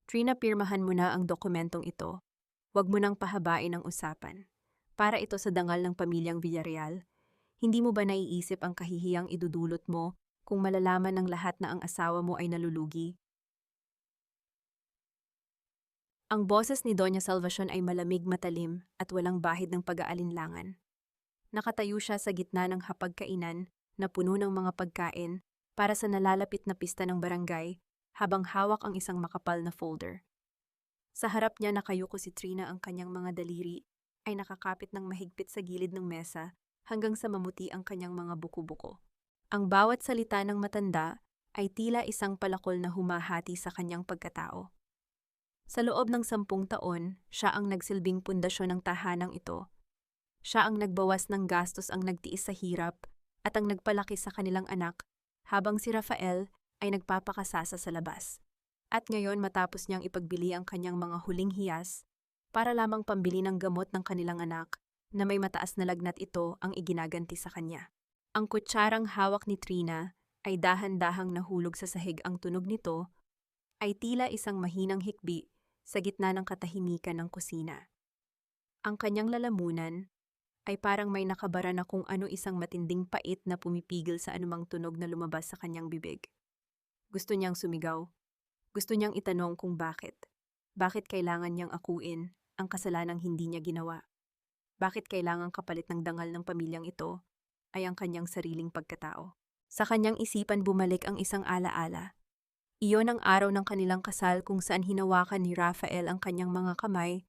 Trina, pirmahan mo na ang dokumentong ito. Huwag mo nang pahabain ang usapan. Para ito sa dangal ng pamilyang Villarreal. Hindi mo ba naiisip ang kahihiyang idudulot mo kung malalaman ng lahat na ang asawa mo ay nalulugi? Ang boses ni Doña Salvacion ay malamig, matalim at walang bahid ng pag-aalinlangan. Nakatayo siya sa gitna ng hapagkainan na puno ng mga pagkain para sa nalalapit na pista ng barangay habang hawak ang isang makapal na folder. Sa harap niya nakayuko si Trina, ang kanyang mga daliri ay nakakapit ng mahigpit sa gilid ng mesa hanggang sa mamuti ang kanyang mga buko-buko. Ang bawat salita ng matanda ay tila isang palakol na humahati sa kanyang pagkatao. Sa loob ng 10 taon, siya ang nagsilbing pundasyon ng tahanang ito. Siya ang nagbawas ng gastos, ang nagtiis sa hirap, at ang nagpalaki sa kanilang anak, habang si Rafael ay nagpapakasasa sa labas. At ngayon, matapos niyang ipagbili ang kanyang mga huling hiyas, para lamang pambili ng gamot ng kanilang anak, na may mataas na lagnat, ito ang iginaganti sa kanya. Ang kutsarang hawak ni Trina ay dahan-dahang nahulog sa sahig. Ang tunog nito ay tila isang mahinang hikbi sa gitna ng katahimikan ng kusina. Ang kanyang lalamunan ay parang may nakabara na kung ano, isang matinding pait na pumipigil sa anumang tunog na lumabas sa kanyang bibig. Gusto niyang sumigaw. Gusto niyang itanong kung bakit. Bakit kailangan niyang akuin ang kasalanang hindi niya ginawa? Bakit kailangang kapalit ng dangal ng pamilyang ito ay ang kanyang sariling pagkatao? Sa kanyang isipan bumalik ang isang alaala. Iyon ang araw ng kanilang kasal kung saan hinawakan ni Rafael ang kanyang mga kamay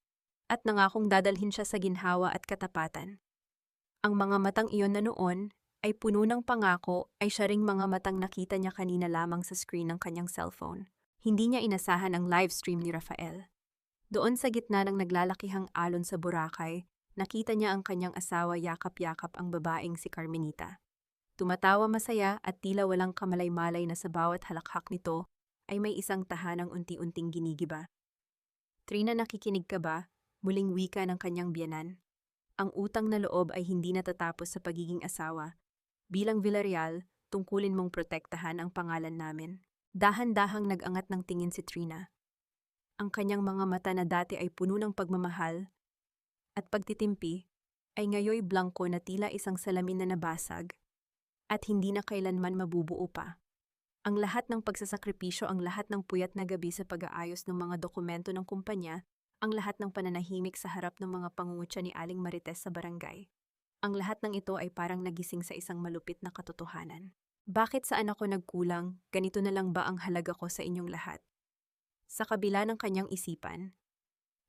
at nangakong dadalhin siya sa ginhawa at katapatan. Ang mga matang iyon na noon ay puno ng pangako ay siya ring mga matang nakita niya kanina lamang sa screen ng kanyang cellphone. Hindi niya inasahan ang live stream ni Rafael. Doon sa gitna ng naglalakihang alon sa Boracay, nakita niya ang kanyang asawa yakap-yakap ang babaeng si Carmenita. Tumatawa masaya at tila walang kamalay-malay na sa bawat halakhak nito ay may isang tahanang unti-unting ginigiba. Trina, nakikinig ka ba? Muling wika ng kanyang biyanan. Ang utang na loob ay hindi natatapos sa pagiging asawa. Bilang Villarreal, tungkulin mong protektahan ang pangalan namin. Dahan-dahang nag-angat ng tingin si Trina. Ang kanyang mga mata na dati ay puno ng pagmamahal at pagtitimpi ay ngayoy blangko na tila isang salamin na nabasag at hindi na kailanman mabubuo pa. Ang lahat ng pagsasakripisyo, ang lahat ng puyat na gabi sa pag-aayos ng mga dokumento ng kumpanya, ang lahat ng pananahimik sa harap ng mga pangungutya ni Aling Marites sa barangay. Ang lahat ng ito ay parang nagising sa isang malupit na katotohanan. Bakit saan ako nagkulang? Ganito na lang ba ang halaga ko sa inyong lahat? Sa kabila ng kanyang isipan,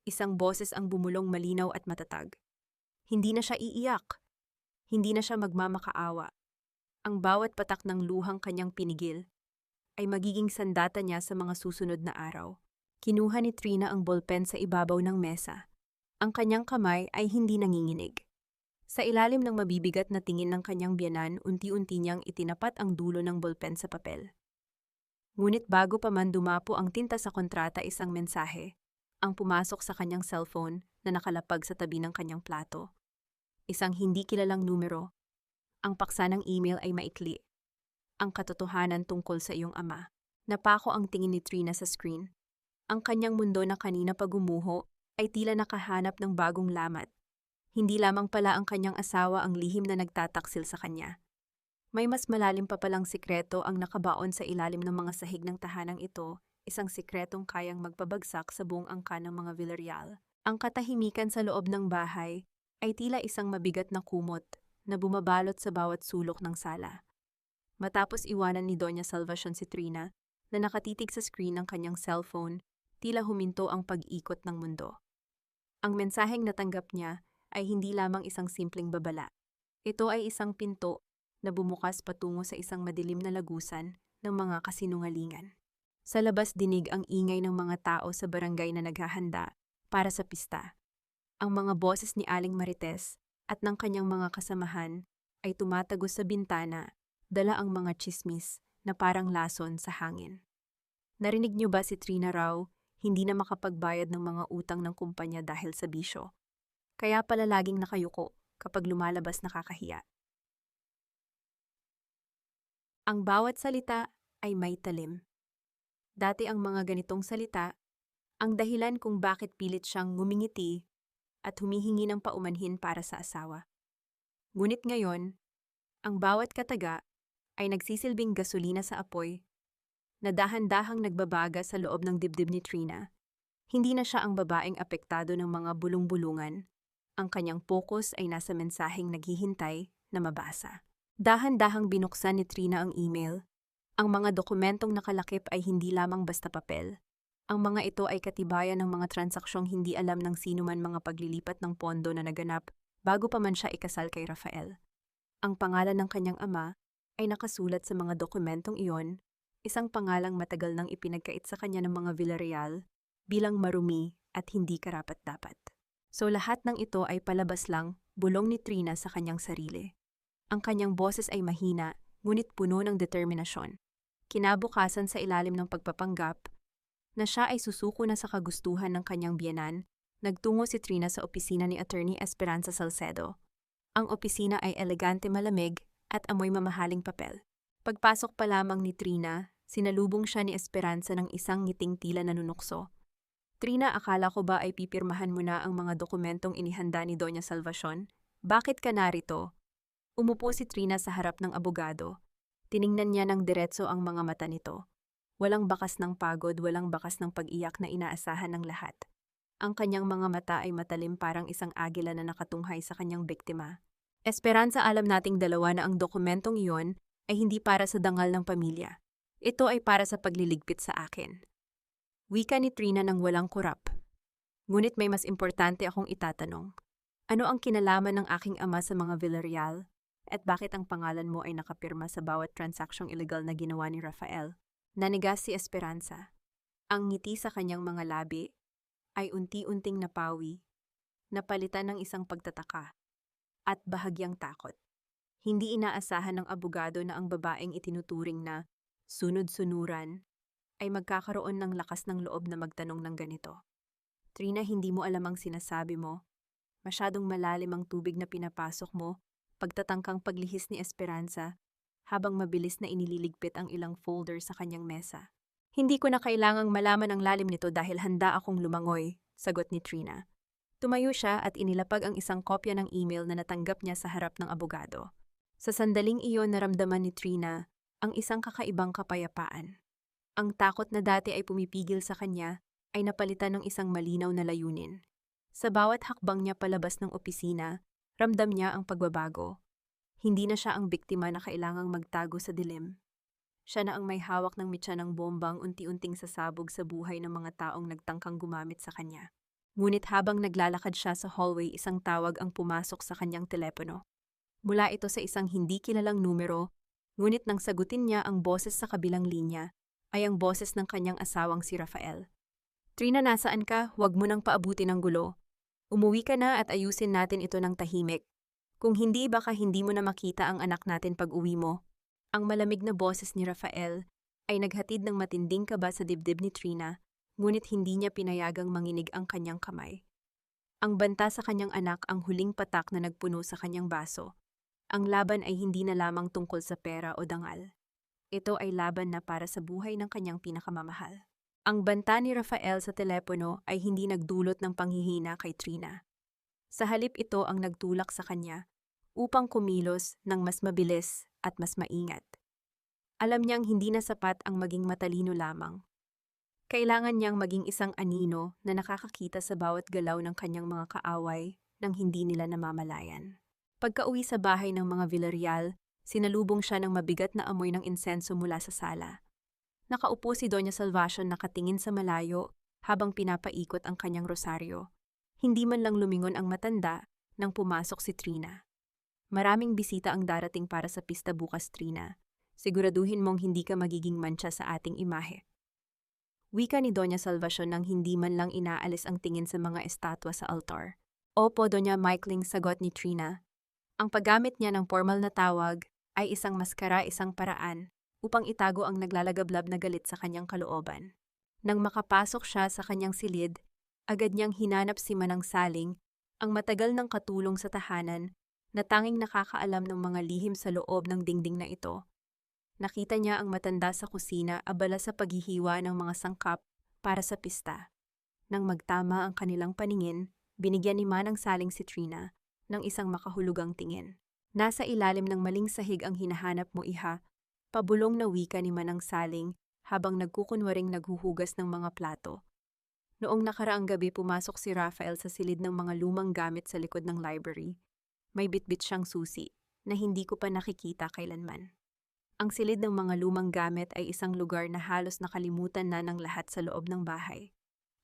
isang boses ang bumulong, malinaw at matatag. Hindi na siya iiyak. Hindi na siya magmamakaawa. Ang bawat patak ng luhang kanyang pinigil ay magiging sandata niya sa mga susunod na araw. Kinuha ni Trina ang ballpen sa ibabaw ng mesa. Ang kanyang kamay ay hindi nanginginig. Sa ilalim ng mabibigat na tingin ng kanyang biyanan, unti-unti niyang itinapat ang dulo ng ballpen sa papel. Ngunit bago pa man dumapo ang tinta sa kontrata, isang mensahe ang pumasok sa kanyang cellphone na nakalapag sa tabi ng kanyang plato. Isang hindi kilalang numero. Ang paksa ng email ay maikli. Ang katotohanan tungkol sa iyong ama. Napako ang tingin ni Trina sa screen. Ang kanyang mundo na kanina pa gumuho ay tila nakahanap ng bagong lamat. Hindi lamang pala ang kanyang asawa ang lihim na nagtataksil sa kanya. May mas malalim pa palang sikreto ang nakabaon sa ilalim ng mga sahig ng tahanang ito, isang sikretong kayang magpabagsak sa buong angkan ng mga Villarreal. Ang katahimikan sa loob ng bahay ay tila isang mabigat na kumot na bumabalot sa bawat sulok ng sala. Matapos iwanan ni Doña Salvacion si Trina na nakatitig sa screen ng kanyang cellphone, tila huminto ang pag-ikot ng mundo. Ang mensaheng natanggap niya ay hindi lamang isang simpleng babala. Ito ay isang pinto na bumukas patungo sa isang madilim na lagusan ng mga kasinungalingan. Sa labas, dinig ang ingay ng mga tao sa barangay na naghahanda para sa pista. Ang mga boses ni Aling Marites at ng kanyang mga kasamahan ay tumatagos sa bintana, dala ang mga tsismis na parang lason sa hangin. Narinig niyo ba, si Trina raw hindi na makapagbayad ng mga utang ng kumpanya dahil sa bisyo. Kaya pala laging nakayuko kapag lumalabas, nakakahiya. Ang bawat salita ay may talim. Dati ang mga ganitong salita Ang dahilan kung bakit pilit siyang ngumingiti at humihingi ng paumanhin para sa asawa. Ngunit ngayon, ang bawat kataga ay nagsisilbing gasolina sa apoy na dahan-dahang nagbabaga sa loob ng dibdib ni Trina. Hindi na siya ang babaeng apektado ng mga bulong-bulungan. Ang kanyang focus ay nasa mensaheng naghihintay na mabasa. Dahan-dahang binuksan ni Trina ang email. Ang mga dokumentong nakalakip ay hindi lamang basta papel. Ang mga ito ay katibayan ng mga transaksyong hindi alam ng sino man, mga paglilipat ng pondo na naganap bago pa man siya ikasal kay Rafael. Ang pangalan ng kanyang ama ay nakasulat sa mga dokumentong iyon, isang pangalang matagal nang ipinagkait sa kanya ng mga Villarreal bilang marumi at hindi karapat-dapat. So lahat ng ito ay palabas lang, bulong ni Trina sa kanyang sarili. Ang kanyang boses ay mahina, ngunit puno ng determinasyon. Kinabukasan, sa ilalim ng pagpapanggap na siya ay susuko na sa kagustuhan ng kanyang biyenan, nagtungo si Trina sa opisina ni Attorney Esperanza Salcedo. Ang opisina ay elegante, malamig at amoy mamahaling papel. Pagpasok pa lamang ni Trina, sinalubong siya ni Esperanza ng isang ngiting tila nanunukso. Trina, akala ko ba ay pipirmahan mo na ang mga dokumentong inihanda ni Doña Salvacion? Bakit ka narito? Umupo si Trina sa harap ng abogado. Tiningnan niya ng diretso ang mga mata nito. Walang bakas ng pagod, walang bakas ng pag-iyak na inaasahan ng lahat. Ang kanyang mga mata ay matalim, parang isang agila na nakatunghay sa kanyang biktima. Esperanza, alam nating dalawa na ang dokumentong iyon ay hindi para sa dangal ng pamilya. Ito ay para sa pagliligpit sa akin. Wika ni Trina ng walang kurap. Ngunit may mas importante akong itatanong. Ano ang kinalaman ng aking ama sa mga Villarreal? At bakit ang pangalan mo ay nakapirma sa bawat transaksyong ilegal na ginawa ni Rafael? Nanigas si Esperanza. Ang ngiti sa kanyang mga labi ay unti-unting napawi, napalitan ng isang pagtataka at bahagyang takot. Hindi inaasahan ng abogado na ang babaeng itinuturing na sunod-sunuran ay magkakaroon ng lakas ng loob na magtanong ng ganito. Trina, hindi mo alam ang sinasabi mo. Masyadong malalim ang tubig na pinapasok mo. Pagtatangkang paglihis ni Esperanza habang mabilis na inililigpit ang ilang folder sa kanyang mesa. Hindi ko na kailangang malaman ang lalim nito dahil handa akong lumangoy, sagot ni Trina. Tumayo siya at inilapag ang isang kopya ng email na natanggap niya sa harap ng abogado. Sa sandaling iyon, naramdaman ni Trina ang isang kakaibang kapayapaan. Ang takot na dati ay pumipigil sa kanya ay napalitan ng isang malinaw na layunin. Sa bawat hakbang niya palabas ng opisina, ramdam niya ang pagbabago. Hindi na siya ang biktima na kailangang magtago sa dilim. Siya na ang may hawak ng mitya ng bombang unti-unting sasabog sa buhay ng mga taong nagtangkang gumamit sa kanya. Ngunit habang naglalakad siya sa hallway, isang tawag ang pumasok sa kanyang telepono. Mula ito sa isang hindi kilalang numero, ngunit nang sagutin niya ang boses sa kabilang linya, ay ang boses ng kanyang asawang si Rafael. Trina, nasaan ka? Huwag mo nang paabutin ng gulo. Umuwi ka na at ayusin natin ito ng tahimik. Kung hindi, baka hindi mo na makita ang anak natin pag uwi mo. Ang malamig na boses ni Rafael ay naghatid ng matinding kaba sa dibdib ni Trina, ngunit hindi niya pinayagang manginig ang kanyang kamay. Ang banta sa kanyang anak ang huling patak na nagpuno sa kanyang baso. Ang laban ay hindi na lamang tungkol sa pera o dangal. Ito ay laban na para sa buhay ng kanyang pinakamamahal. Ang banta ni Rafael sa telepono ay hindi nagdulot ng panghihina kay Trina. Sa halip, ito ang nagtulak sa kanya upang kumilos ng mas mabilis at mas maingat. Alam niyang hindi na sapat ang maging matalino lamang. Kailangan niyang maging isang anino na nakakakita sa bawat galaw ng kanyang mga kaaway nang hindi nila namamalayan. Pagka-uwi sa bahay ng mga Villarreal, sinalubong siya ng mabigat na amoy ng insenso mula sa sala. Nakaupo si Doña Salvacion nakatingin sa malayo habang pinapaikot ang kanyang rosaryo. Hindi man lang lumingon ang matanda nang pumasok si Trina. Maraming bisita ang darating para sa pista bukas, Trina. Siguraduhin mong hindi ka magiging mantsa sa ating imahe. Wika ni Doña Salvacion nang hindi man lang inaalis ang tingin sa mga estatwa sa altar. Opo, Doña Maikling, sagot ni Trina. Ang paggamit niya ng formal na tawag ay isang maskara, isang paraan upang itago ang naglalagablab na galit sa kanyang kalooban. Nang makapasok siya sa kanyang silid, agad niyang hinanap si Manang Saling, ang matagal ng katulong sa tahanan, na tanging nakakaalam ng mga lihim sa loob ng dingding na ito. Nakita niya ang matanda sa kusina, abala sa paghihiwa ng mga sangkap para sa pista. Nang magtama ang kanilang paningin, binigyan ni Manang Saling si Trina ng isang makahulugang tingin. Nasa ilalim ng maling sahig ang hinahanap mo, iha, pabulong na wika ni Manang Saling habang nagkukunwaring naghuhugas ng mga plato. Noong nakaraang gabi pumasok si Rafael sa silid ng mga lumang gamit sa likod ng library. May bitbit siyang susi na hindi ko pa nakikita kailanman. Ang silid ng mga lumang gamit ay isang lugar na halos nakalimutan na ng lahat sa loob ng bahay.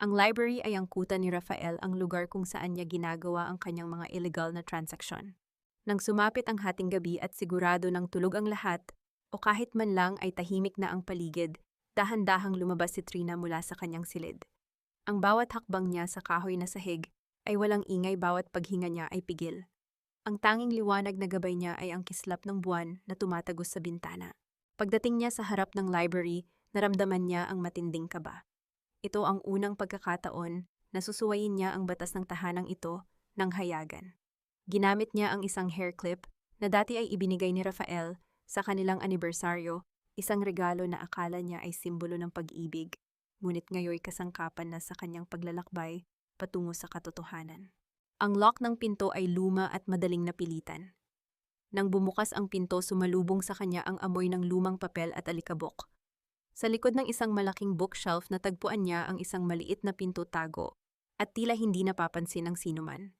Ang library ay angkutan ni Rafael, ang lugar kung saan niya ginagawa ang kanyang mga illegal na transaksyon. Nang sumapit ang hating gabi at sigurado ng tulog ang lahat, o kahit man lang ay tahimik na ang paligid, dahan-dahang lumabas si Trina mula sa kanyang silid. Ang bawat hakbang niya sa kahoy na sahig ay walang ingay, bawat paghinga niya ay pigil. Ang tanging liwanag na gabay niya ay ang kislap ng buwan na tumatagos sa bintana. Pagdating niya sa harap ng library, naramdaman niya ang matinding kaba. Ito ang unang pagkakataon na susuwayin niya ang batas ng tahanang ito ng hayagan. Ginamit niya ang isang hair clip na dati ay ibinigay ni Rafael sa kanilang anibersaryo, isang regalo na akala niya ay simbolo ng pag-ibig, ngunit ngayoy kasangkapan na sa kanyang paglalakbay patungo sa katotohanan. Ang lock ng pinto ay luma at madaling napilitan. Nang bumukas ang pinto, sumalubong sa kanya ang amoy ng lumang papel at alikabok. Sa likod ng isang malaking bookshelf natagpuan niya ang isang maliit na pinto tago at tila hindi napapansin ng sinuman.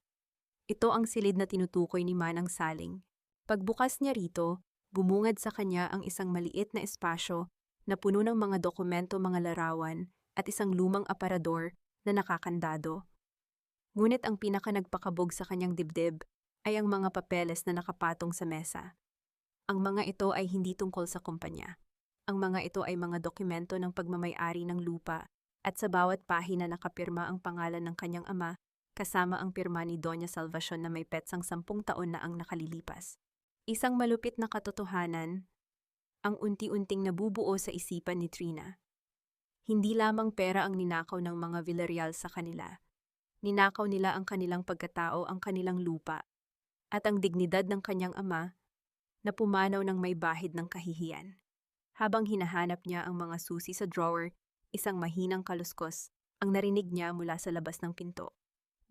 Ito ang silid na tinutukoy ni Manang Saling. Pagbukas niya rito, bumungad sa kanya ang isang maliit na espasyo na puno ng mga dokumento, mga larawan at isang lumang aparador na nakakandado. Ngunit ang pinaka-nagpakabog sa kanyang dibdib ay ang mga papeles na nakapatong sa mesa. Ang mga ito ay hindi tungkol sa kumpanya. Ang mga ito ay mga dokumento ng pagmamay-ari ng lupa at sa bawat pahina nakapirma ang pangalan ng kanyang ama kasama ang pirma ni Doña Salvacion na may petsang 10 taon na ang nakalilipas. Isang malupit na katotohanan ang unti-unting nabubuo sa isipan ni Trina. Hindi lamang pera ang ninakaw ng mga Villarreal sa kanila. Ninakaw nila ang kanilang pagkatao, ang kanilang lupa, at ang dignidad ng kanyang ama na pumanaw ng may bahid ng kahihiyan. Habang hinahanap niya ang mga susi sa drawer, isang mahinang kaluskos ang narinig niya mula sa labas ng pinto.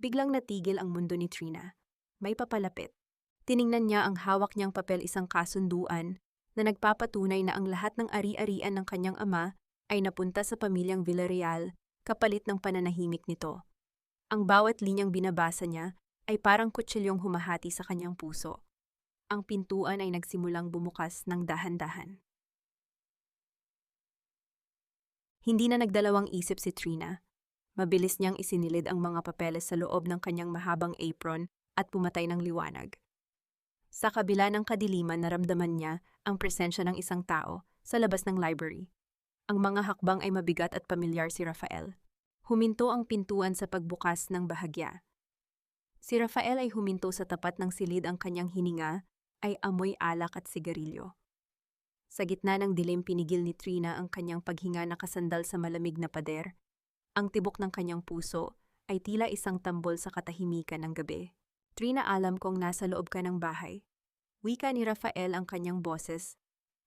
Biglang natigil ang mundo ni Trina. May papalapit. Tiningnan niya ang hawak niyang papel, isang kasunduan na nagpapatunay na ang lahat ng ari-arian ng kanyang ama ay napunta sa pamilyang Villarreal kapalit ng pananahimik nito. Ang bawat linyang binabasa niya ay parang kutsilyong humahati sa kanyang puso. Ang pintuan ay nagsimulang bumukas ng dahan-dahan. Hindi na nagdalawang isip si Trina. Mabilis niyang isinilid ang mga papeles sa loob ng kanyang mahabang apron at pumatay ng liwanag. Sa kabila ng kadiliman, naramdaman niya ang presensya ng isang tao sa labas ng library. Ang mga hakbang ay mabigat at pamilyar si Rafael. Huminto ang pintuan sa pagbukas ng bahagya. Si Rafael ay huminto sa tapat ng silid, ang kanyang hininga ay amoy alak at sigarilyo. Sa gitna ng dilim, pinigil ni Trina ang kanyang paghinga, nakasandal sa malamig na pader. Ang tibok ng kanyang puso ay tila isang tambol sa katahimikan ng gabi. Trina, alam kong nasa loob ka ng bahay. Wika ni Rafael, ang kanyang boses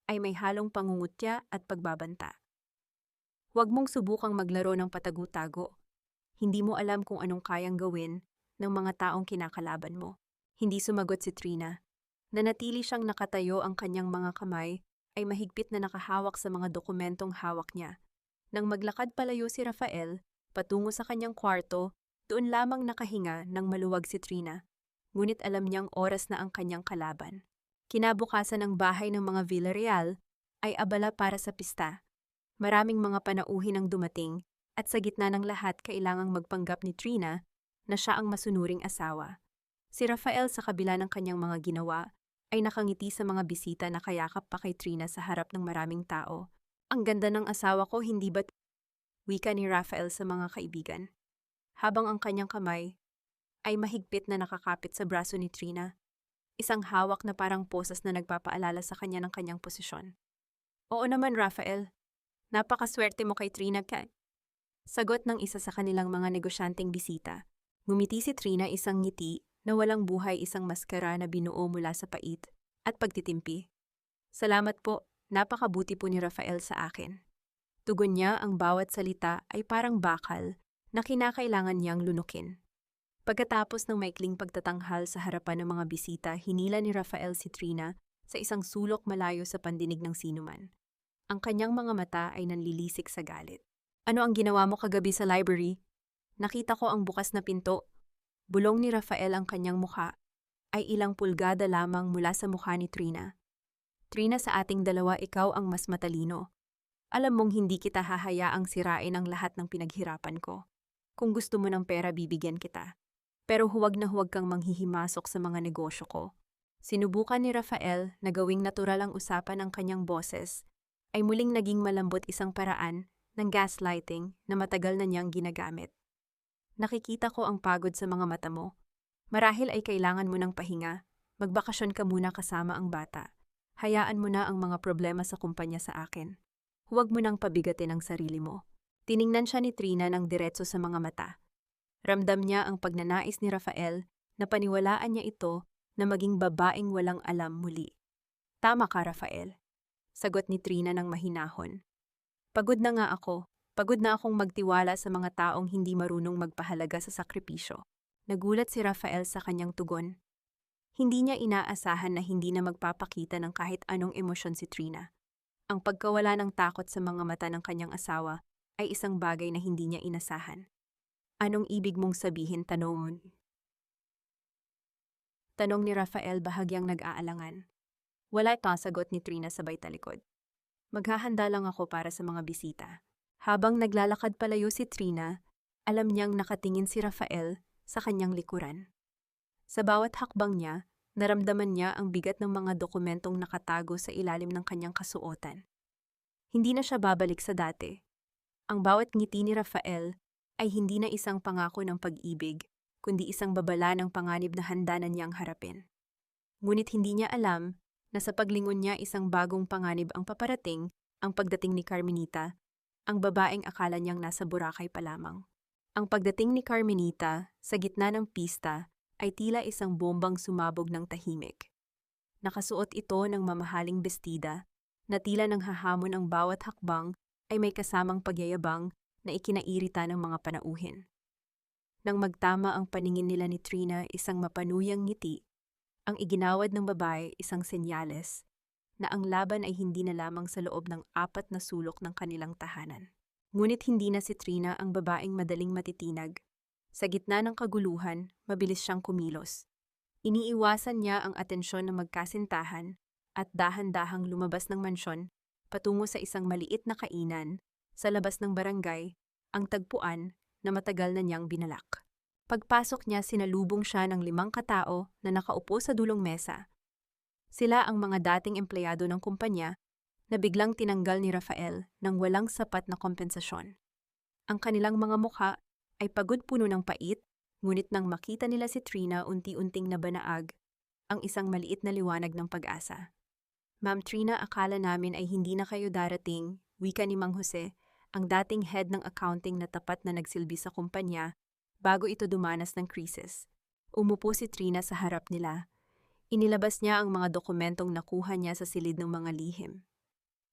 ay may halong pangungutya at pagbabanta. Huwag mong subukang maglaro ng patago-tago. Hindi mo alam kung anong kayang gawin ng mga taong kinakalaban mo. Hindi sumagot si Trina. Nanatili siyang nakatayo, ang kanyang mga kamay ay mahigpit na nakahawak sa mga dokumentong hawak niya. Nang maglakad palayo si Rafael patungo sa kanyang kwarto, doon lamang nakahinga ng maluwag si Trina. Ngunit alam niyang oras na ang kanyang kalaban. Kinabukasan ng bahay ng mga Villarreal ay abala para sa pista. Maraming mga panauhin ang dumating at sa gitna ng lahat kailangang magpanggap ni Trina na siya ang masunuring asawa. Si Rafael, sa kabila ng kanyang mga ginawa, ay nakangiti sa mga bisita na kayakap pa kay Trina sa harap ng maraming tao. Ang ganda ng asawa ko, hindi ba't? Wika ni Rafael sa mga kaibigan. Habang ang kanyang kamay ay mahigpit na nakakapit sa braso ni Trina, isang hawak na parang posas na nagpapaalala sa kanya ng kanyang posisyon. Oo naman, Rafael. Napakaswerte mo kay Trina ka. Sagot ng isa sa kanilang mga negosyanteng bisita. Ngumiti si Trina, isang ngiti na walang buhay, isang maskara na binuo mula sa pait at pagtitimpi. Salamat po, napakabuti po ni Rafael sa akin. Tugon niya, ang bawat salita ay parang bakal na kinakailangan niyang lunukin. Pagkatapos ng maikling pagtatanghal sa harapan ng mga bisita, hinila ni Rafael si Trina sa isang sulok malayo sa pandinig ng sinuman. Ang kanyang mga mata ay nanlilisik sa galit. "Ano ang ginawa mo kagabi sa library?" "Nakita ko ang bukas na pinto." Bulong ni Rafael. Ang kanyang mukha ay ilang pulgada lamang mula sa mukha ni Trina. "Trina, sa ating dalawa ikaw ang mas matalino. Alam mong hindi kita hahayaang sirain ang lahat ng pinaghirapan ko. Kung gusto mo ng pera, bibigyan kita. Pero huwag na huwag kang manghihimasok sa mga negosyo ko." Sinubukan ni Rafael na gawing natural ang usapan ng kanyang boses, ay muling naging malambot, isang paraan ng gaslighting na matagal na niyang ginagamit. "Nakikita ko ang pagod sa mga mata mo. Marahil ay kailangan mo ng pahinga. Magbakasyon ka muna kasama ang bata. Hayaan mo na ang mga problema sa kumpanya sa akin. Huwag mo nang pabigatin ang sarili mo." Tiningnan siya ni Trina ng diretso sa mga mata. Ramdam niya ang pagnanais ni Rafael na paniwalaan niya ito na maging babaeng walang alam muli. "Tama ka, Rafael," sagot ni Trina ng mahinahon. "Pagod na nga ako. Pagod na akong magtiwala sa mga taong hindi marunong magpahalaga sa sakripisyo." Nagulat si Rafael sa kanyang tugon. Hindi niya inaasahan na hindi na magpapakita ng kahit anong emosyon si Trina. Ang pagkawala ng takot sa mga mata ng kanyang asawa ay isang bagay na hindi niya inasahan. "Anong ibig mong sabihin?" Tanong ni Rafael, bahagyang nag-aalangan. "Wala ito," sagot ni Trina sabay talikod. "Maghahanda lang ako para sa mga bisita." Habang naglalakad palayo si Trina, alam niyang nakatingin si Rafael sa kanyang likuran. Sa bawat hakbang niya, naramdaman niya ang bigat ng mga dokumentong nakatago sa ilalim ng kanyang kasuotan. Hindi na siya babalik sa dati. Ang bawat ngiti ni Rafael ay hindi na isang pangako ng pag-ibig, kundi isang babala ng panganib na handa na niyang harapin. Ngunit hindi niya alam na sa paglingon niya, isang bagong panganib ang paparating, ang pagdating ni Carmenita, ang babaeng akala niyang nasa Boracay pa lamang. Ang pagdating ni Carmenita sa gitna ng pista ay tila isang bombang sumabog ng tahimik. Nakasuot ito ng mamahaling bestida na tila nang hahamon ang bawat hakbang ay may kasamang pagyayabang na ikinairita ng mga panauhin. Nang magtama ang paningin nila ni Trina, isang mapanuyang ngiti, ang iginawad ng babae, isang senyales na ang laban ay hindi na lamang sa loob ng 4 na sulok ng kanilang tahanan. Ngunit hindi na si Trina ang babaeng madaling matitinag. Sa gitna ng kaguluhan, mabilis siyang kumilos. Iniiwasan niya ang atensyon ng magkasintahan at dahan-dahang lumabas ng mansyon patungo sa isang maliit na kainan sa labas ng barangay, ang tagpuan na matagal na niyang binalak. Pagpasok niya, sinalubong siya ng 5 katao na nakaupo sa dulong mesa. Sila ang mga dating empleyado ng kumpanya na biglang tinanggal ni Rafael ng walang sapat na kompensasyon. Ang kanilang mga mukha ay pagod, puno ng pait, ngunit nang makita nila si Trina, unti-unting nabanaag ang isang maliit na liwanag ng pag-asa. "Ma'am Trina, akala namin ay hindi na kayo darating," wika ni Mang Jose, ang dating head ng accounting na tapat na nagsilbi sa kumpanya bago ito dumanas ng krisis. Umupo si Trina sa harap nila. Inilabas niya ang mga dokumentong nakuha niya sa silid ng mga lihim.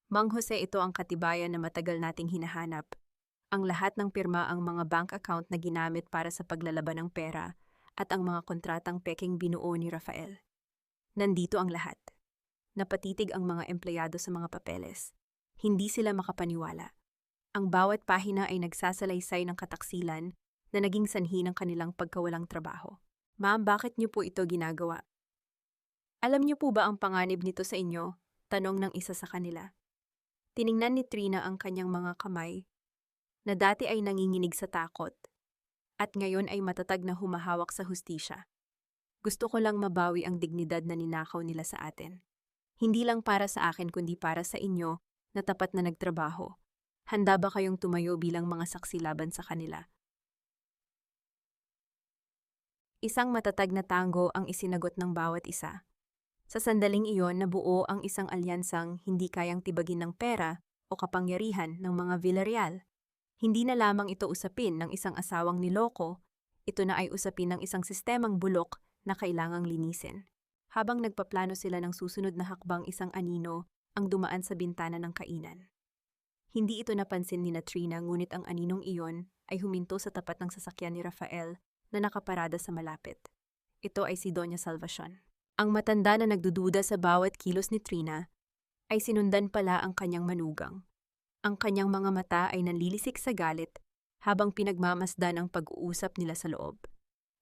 "Mang Jose, ito ang katibayan na matagal nating hinahanap. Ang lahat ng pirma, ang mga bank account na ginamit para sa paglalaban ng pera, at ang mga kontratang peking binuo ni Rafael. Nandito ang lahat." Napatitig ang mga empleyado sa mga papeles. Hindi sila makapaniwala. Ang bawat pahina ay nagsasalaysay ng kataksilan na naging sanhi ng kanilang pagkawalang trabaho. "Ma'am, bakit niyo po ito ginagawa? Alam niyo po ba ang panganib nito sa inyo?" tanong ng isa sa kanila. Tiningnan ni Trina ang kanyang mga kamay, na dati ay nanginginig sa takot, at ngayon ay matatag na humahawak sa hustisya. "Gusto ko lang mabawi ang dignidad na ninakaw nila sa atin. Hindi lang para sa akin kundi para sa inyo na tapat na nagtrabaho. Handa ba kayong tumayo bilang mga saksi laban sa kanila?" Isang matatag na tango ang isinagot ng bawat isa. Sa sandaling iyon, nabuo ang isang alyansang hindi kayang tibagin ng pera o kapangyarihan ng mga Villarreal. Hindi na lamang ito usapin ng isang asawang niloko, ito na ay usapin ng isang sistemang bulok na kailangang linisin. Habang nagpaplano sila ng susunod na hakbang, isang anino ang dumaan sa bintana ng kainan. Hindi ito napansin ni Trina ngunit ang aninong iyon ay huminto sa tapat ng sasakyan ni Rafael na nakaparada sa malapit. Ito ay si Doña Salvacion. Ang matanda na nagdududa sa bawat kilos ni Trina ay sinundan pala ang kanyang manugang. Ang kanyang mga mata ay nanlilisik sa galit habang pinagmamasdan ang pag-uusap nila sa loob.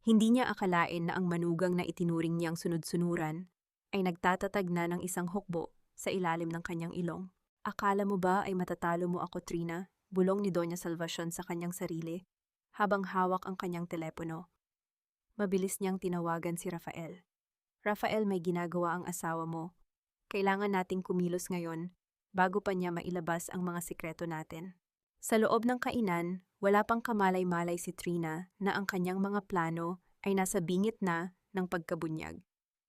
Hindi niya akalain na ang manugang na itinuring niyang sunod-sunuran ay nagtatatag na ng isang hukbo sa ilalim ng kanyang ilong. Akala mo ba ay matatalo mo ako, Trina? Bulong ni Doña Salvacion sa kanyang sarili habang hawak ang kanyang telepono. Mabilis niyang tinawagan si Rafael. Rafael, may ginagawa ang asawa mo. Kailangan nating kumilos ngayon bago pa niya mailabas ang mga sikreto natin. Sa loob ng kainan, wala pang kamalay-malay si Trina na ang kanyang mga plano ay nasa bingit na ng pagkabunyag.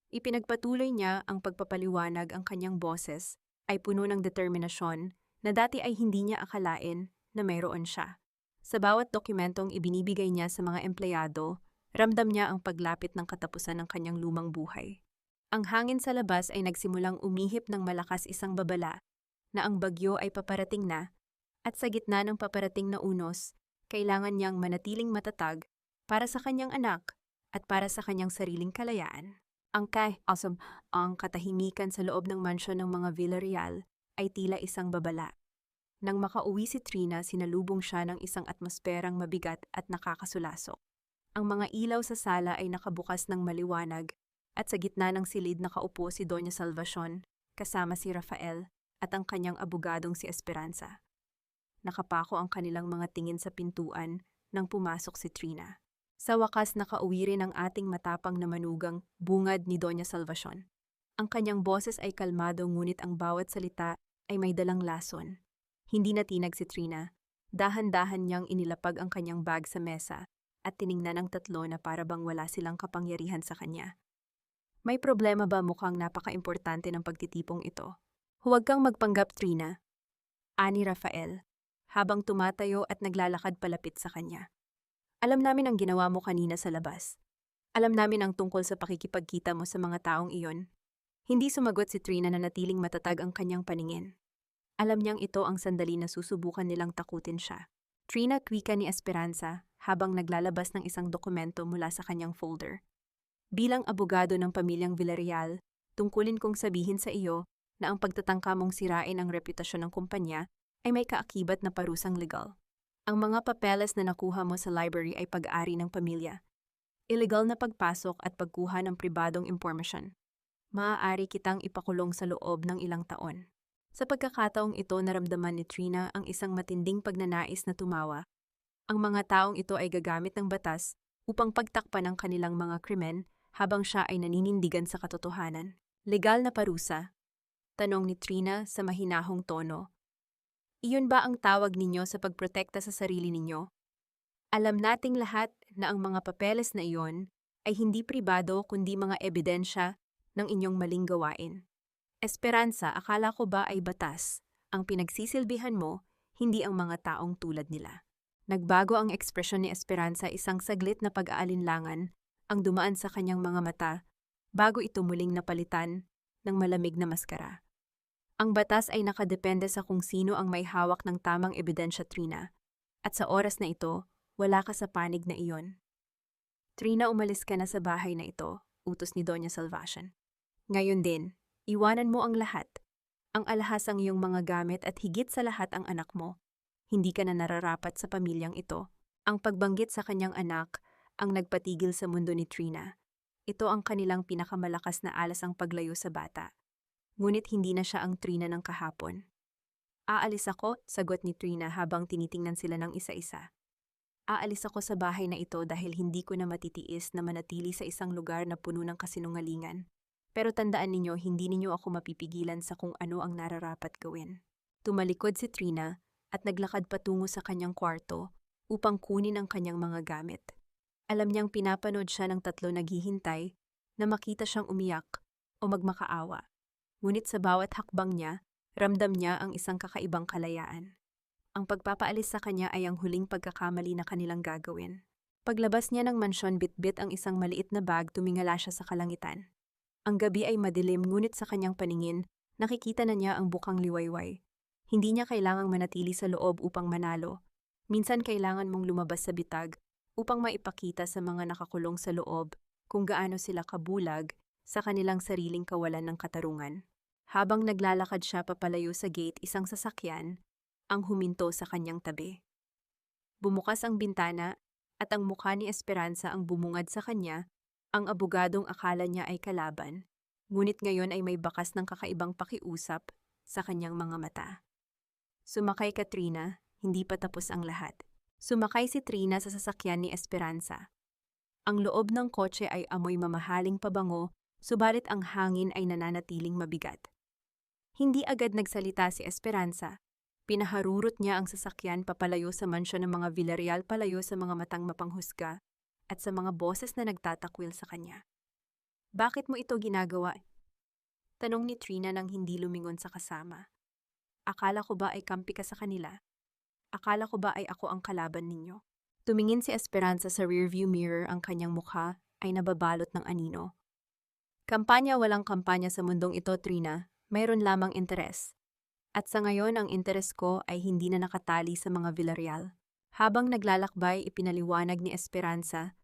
Ipinagpatuloy niya ang pagpapaliwanag ang kanyang boses ay puno ng determinasyon na dati ay hindi niya akalain na mayroon siya. Sa bawat dokumentong ibinibigay niya sa mga empleyado, ramdam niya ang paglapit ng katapusan ng kanyang lumang buhay. Ang hangin sa labas ay nagsimulang umihip ng malakas isang babala na ang bagyo ay paparating na at sa gitna ng paparating na unos, kailangan niyang manatiling matatag para sa kanyang anak at para sa kanyang sariling kalayaan. Ang katahimikan sa loob ng mansyon ng mga Villarreal ay tila isang babala. Nang makauwi si Trina, sinalubong siya ng isang atmosperang mabigat at nakakasulasok. Ang mga ilaw sa sala ay nakabukas ng maliwanag at sa gitna ng silid nakaupo si Doña Salvacion kasama si Rafael at ang kanyang abogadong si Esperanza. Nakapako ang kanilang mga tingin sa pintuan nang pumasok si Trina. Sa wakas nakauwi rin ang ating matapang na manugang, bungad ni Doña Salvacion. Ang kanyang boses ay kalmado ngunit ang bawat salita ay may dalang lason. Hindi natinag si Trina. Dahan-dahan niyang inilapag ang kanyang bag sa mesa at tiningnan ang tatlo na para bang wala silang kapangyarihan sa kanya. May problema ba? Mukhang napaka-importante ng pagtitipong ito. Huwag kang magpanggap, Trina, ani Rafael, habang tumatayo at naglalakad palapit sa kanya. Alam namin ang ginawa mo kanina sa labas. Alam namin ang tungkol sa pakikipagkita mo sa mga taong iyon. Hindi sumagot si Trina na natiling matatag ang kanyang paningin. Alam niyang ito ang sandali na susubukan nilang takutin siya. Trina, kwika ni Esperanza habang naglalabas ng isang dokumento mula sa kanyang folder. Bilang abogado ng pamilyang Villarreal, tungkulin kong sabihin sa iyo na ang pagtatangka mong sirain ang reputasyon ng kumpanya ay may kaakibat na parusang legal. Ang mga papeles na nakuha mo sa library ay pag-ari ng pamilya. Illegal na pagpasok at pagkuha ng pribadong impormasyon. Maaari kitang ipakulong sa loob ng ilang taon. Sa pagkakataong ito, naramdaman ni Trina ang isang matinding pagnanais na tumawa. Ang mga taong ito ay gagamit ng batas upang pagtakpan ang kanilang mga krimen habang siya ay naninindigan sa katotohanan. Legal na parusa? Tanong ni Trina sa mahinahong tono. Iyon ba ang tawag ninyo sa pagprotekta sa sarili ninyo? Alam nating lahat na ang mga papeles na iyon ay hindi pribado kundi mga ebidensya ng inyong maling gawain. Esperanza, akala ko ba ay batas? Ang pinagsisilbihan mo, hindi ang mga taong tulad nila. Nagbago ang ekspresyon ni Esperanza, isang saglit na pag-aalinlangan ang dumaan sa kanyang mga mata bago ito muling napalitan ng malamig na maskara. Ang batas ay nakadepende sa kung sino ang may hawak ng tamang ebidensya, Trina. At sa oras na ito, wala ka sa panig na iyon. Trina, umalis ka na sa bahay na ito, utos ni Doña Salvacion. Ngayon din, iwanan mo ang lahat. Ang alahasang iyong mga gamit at higit sa lahat ang anak mo. Hindi ka na nararapat sa pamilyang ito. Ang pagbanggit sa kanyang anak ang nagpatigil sa mundo ni Trina. Ito ang kanilang pinakamalakas na alas, ang paglayo sa bata. Ngunit hindi na siya ang Trina ng kahapon. Aalis ako, sagot ni Trina habang tinitingnan sila ng isa-isa. Aalis ako sa bahay na ito dahil hindi ko na matitiis na manatili sa isang lugar na puno ng kasinungalingan. Pero tandaan ninyo, hindi ninyo ako mapipigilan sa kung ano ang nararapat gawin. Tumalikod si Trina at naglakad patungo sa kanyang kwarto upang kunin ang kanyang mga gamit. Alam niyang pinapanood siya ng tatlo naghihintay na makita siyang umiyak o magmakaawa. Ngunit sa bawat hakbang niya, ramdam niya ang isang kakaibang kalayaan. Ang pagpapaalis sa kanya ay ang huling pagkakamali na kanilang gagawin. Paglabas niya ng mansyon, bitbit ang isang maliit na bag, tumingala siya sa kalangitan. Ang gabi ay madilim ngunit sa kanyang paningin, nakikita na niya ang bukang liwayway. Hindi niya kailangang manatili sa loob upang manalo. Minsan kailangan mong lumabas sa bitag upang maipakita sa mga nakakulong sa loob kung gaano sila kabulag sa kanilang sariling kawalan ng katarungan. Habang naglalakad siya papalayo sa gate, isang sasakyan ang huminto sa kanyang tabi. Bumukas ang bintana at ang mukha ni Esperanza ang bumungad sa kanya, ang abogadong akala niya ay kalaban, ngunit ngayon ay may bakas ng kakaibang pakiusap sa kanyang mga mata. Sumakay ka, Trina, hindi pa tapos ang lahat. Sumakay si Trina sa sasakyan ni Esperanza. Ang loob ng kotse ay amoy mamahaling pabango, subalit ang hangin ay nananatiling mabigat. Hindi agad nagsalita si Esperanza. Pinaharurot niya ang sasakyan papalayo sa mansyon ng mga Villarreal, palayo sa mga matang mapanghusga at sa mga boses na nagtatakwil sa kanya. Bakit mo ito ginagawa? Tanong ni Trina nang hindi lumingon sa kasama. Akala ko ba ay kampi ka sa kanila? Akala ko ba ay ako ang kalaban ninyo? Tumingin si Esperanza sa rearview mirror, ang kanyang mukha ay nababalot ng anino. Kampanya, walang kampanya sa mundong ito, Trina. Mayroon lamang interes. At sa ngayon, ang interes ko ay hindi na nakatali sa mga Villarreal. Habang naglalakbay, ipinaliwanag ni Esperanza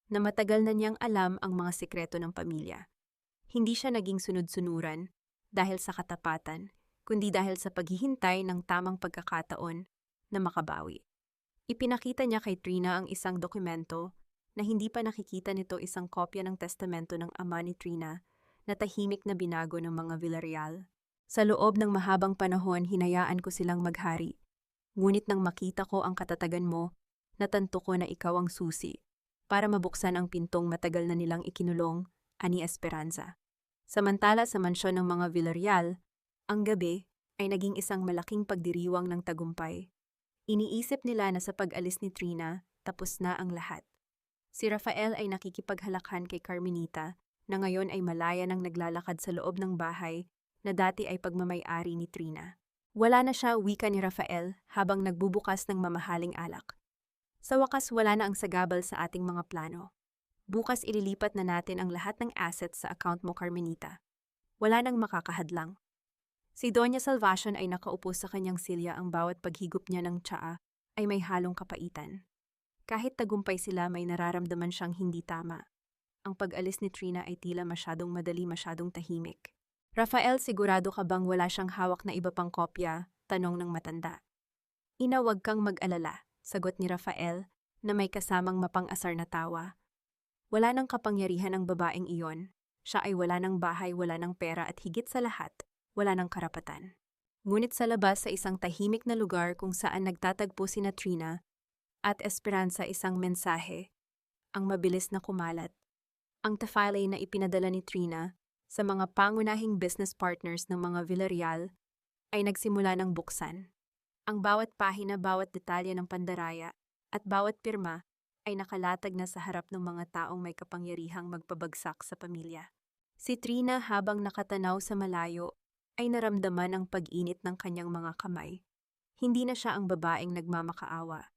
na matagal na niyang alam ang mga sikreto ng pamilya. Hindi siya naging sunod-sunuran dahil sa katapatan, kundi dahil sa paghihintay ng tamang pagkakataon na makabawi. Ipinakita niya kay Trina ang isang dokumento na hindi pa nakikita nito, isang kopya ng testamento ng ama ni Trina na tahimik na binago ng mga Villarreal. Sa loob ng mahabang panahon, hinayaan ko silang maghari. Ngunit nang makita ko ang katatagan mo, natanto ko na ikaw ang susi para mabuksan ang pintong matagal na nilang ikinulong, ani Esperanza. Samantala sa mansyon ng mga Villarreal, ang gabi ay naging isang malaking pagdiriwang ng tagumpay. Iniisip nila na sa pag-alis ni Trina, tapos na ang lahat. Si Rafael ay nakikipaghalakhan kay Carmenita na ngayon ay malaya nang naglalakad sa loob ng bahay na dati ay pagmamay-ari ni Trina. Wala na siya, wika ni Rafael habang nagbubukas ng mamahaling alak. Sa wakas, wala na ang sagabal sa ating mga plano. Bukas ililipat na natin ang lahat ng assets sa account mo, Carmenita. Wala nang makakahadlang. Si Doña Salvacion ay nakaupo sa kanyang silya, ang bawat paghigop niya ng tsaa ay may halong kapaitan. Kahit tagumpay sila, may nararamdaman siyang hindi tama. Ang pag-alis ni Trina ay tila masyadong madali, masyadong tahimik. Rafael, sigurado ka bang wala siyang hawak na iba pang kopya? Tanong ng matanda. Ina, wag kang mag-alala, sagot ni Rafael na may kasamang mapang-asar na tawa. Wala nang kapangyarihan ang babaeng iyon. Siya ay wala ng bahay, wala ng pera at higit sa lahat, wala ng karapatan. Ngunit sa labas, sa isang tahimik na lugar kung saan nagtatagpo sina Trina at Esperanza, isang mensahe ang mabilis na kumalat. Ang tafile na ipinadala ni Trina sa mga pangunahing business partners ng mga Villarreal ay nagsimula ng buksan. Ang bawat pahina, bawat detalye ng pandaraya at bawat pirma ay nakalatag na sa harap ng mga taong may kapangyarihang magpabagsak sa pamilya. Si Trina, habang nakatanaw sa malayo, ay naramdaman ang pag-init ng kanyang mga kamay. Hindi na siya ang babaeng nagmamakaawa.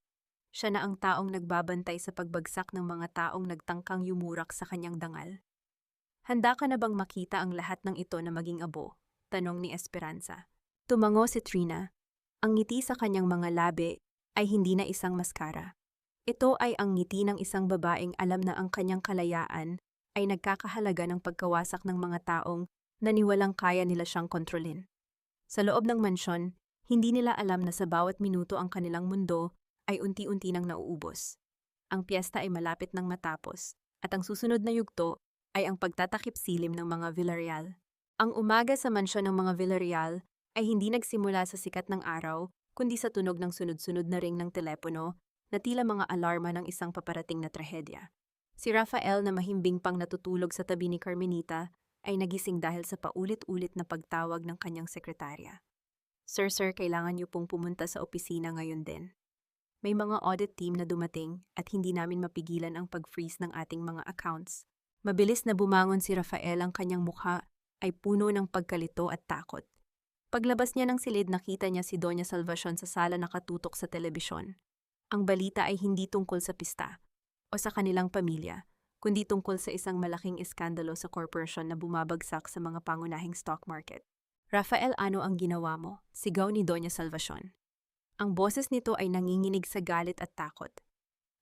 Siya na ang taong nagbabantay sa pagbagsak ng mga taong nagtangkang yumurak sa kanyang dangal. Handa ka na bang makita ang lahat ng ito na maging abo? Tanong ni Esperanza. Tumango si Trina. Ang ngiti sa kanyang mga labi ay hindi na isang maskara. Ito ay ang ngiti ng isang babaeng alam na ang kanyang kalayaan ay nagkakahalaga ng pagkawasak ng mga taong naniwalang kaya nila siyang kontrolin. Sa loob ng mansyon, hindi nila alam na sa bawat minuto ang kanilang mundo ay unti-unti nang nauubos. Ang piyesta ay malapit nang matapos, at ang susunod na yugto ay ang pagtatakip silim ng mga Villarreal. Ang umaga sa mansyon ng mga Villarreal ay hindi nagsimula sa sikat ng araw, kundi sa tunog ng sunod-sunod na ring ng telepono na tila mga alarma ng isang paparating na trahedya. Si Rafael, na mahimbing pang natutulog sa tabi ni Carmenita, ay nagising dahil sa paulit-ulit na pagtawag ng kanyang sekretarya. Sir, kailangan niyo pong pumunta sa opisina ngayon din. May mga audit team na dumating at hindi namin mapigilan ang pag-freeze ng ating mga accounts. Mabilis na bumangon si Rafael, ang kanyang mukha ay puno ng pagkalito at takot. Paglabas niya ng silid, nakita niya si Doña Salvacion sa sala nakatutok sa telebisyon. Ang balita ay hindi tungkol sa pista o sa kanilang pamilya, kundi tungkol sa isang malaking iskandalo sa korporasyon na bumabagsak sa mga pangunahing stock market. "Rafael, ano ang ginawa mo?" Sigaw ni Doña Salvacion. Ang boses nito ay nanginginig sa galit at takot.